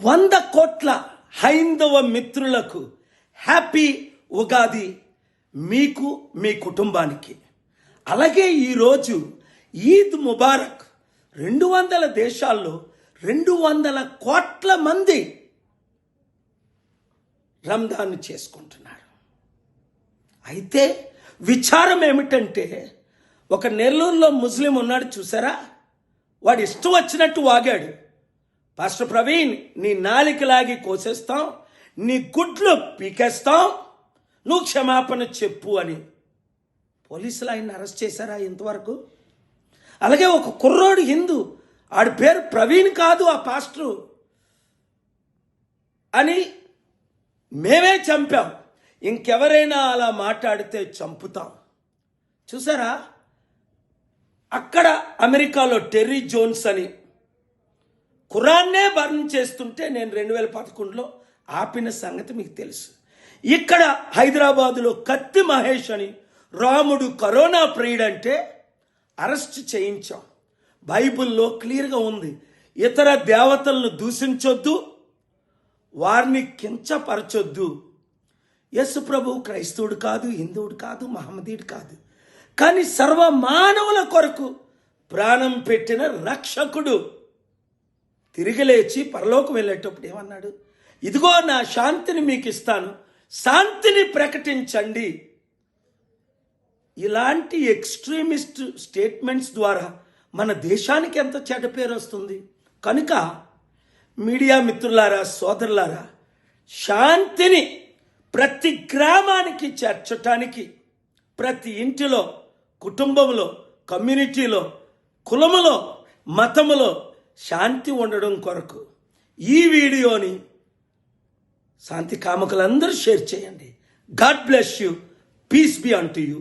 100 కోట్ల హైందవ మిత్రులకు హ్యాపీ ఉగాది, మీకు మీ కుటుంబానికి. అలాగే ఈరోజు ఈద్ ముబారక్. 200 దేశాల్లో 200 కోట్ల మంది రంజాన్ చేసుకుంటున్నారు. అయితే విచారం ఏమిటంటే, ఒక నెల్లూరులో ముస్లిం ఉన్నాడు చూసారా, వాడు ఇష్టం వచ్చినట్టు వాగాడు. పాస్టర్ ప్రవీణ్, నీ నాలిక లాగి కోసేస్తాం, నీ గుడ్లు పీకేస్తాం, నువ్వు క్షమాపణ చెప్పు అని. పోలీసులు ఆయన్ని అరెస్ట్ చేశారా ఇంతవరకు? అలాగే ఒక కుర్రోడు హిందూ, ఆడి పేరు ప్రవీణ్ కాదు, ఆ పాస్టరు అని మేమే చంపాం, ఇంకెవరైనా అలా మాట్లాడితే చంపుతాం. చూసారా, అక్కడ అమెరికాలో టెర్రీ జోన్స్ అని ఖురాన్నే బర్న్ చేస్తుంటే నేను 2011లో ఆపిన సంగతి మీకు తెలుసు. ఇక్కడ హైదరాబాదులో కత్తి మహేష్ అని, రాముడు కరోనా ప్రియుడంటే అరెస్ట్ చేయించాం. బైబిల్లో క్లియర్గా ఉంది, ఇతర దేవతలను దూషించొద్దు, వారిని కించపరచొద్దు. యేసు ప్రభు క్రైస్తవుడు కాదు, హిందువుడు కాదు, మహమ్మదీయుడు కాదు, కానీ సర్వ మానవుల కొరకు ప్రాణం పెట్టిన రక్షకుడు. తిరిగి లేచి పరలోకం వెళ్ళేటప్పుడు ఏమన్నాడు? ఇదిగో నా శాంతిని మీకు ఇస్తాను, శాంతిని ప్రకటించండి. ఇలాంటి ఎక్స్ట్రీమిస్ట్ స్టేట్మెంట్స్ ద్వారా మన దేశానికి ఎంత చెడ్డ పేరు వస్తుంది. కనుక మీడియా మిత్రులారా, సోదరులారా, శాంతిని ప్రతి గ్రామానికి చేర్చటానికి, ప్రతి ఇంటిలో, కుటుంబంలో, కమ్యూనిటీలో, కులములో, మతములో శాంతి ఉండడం కొరకు ఈ వీడియోని శాంతి కాముకులందరూ షేర్ చేయండి. God bless you. Peace be unto you.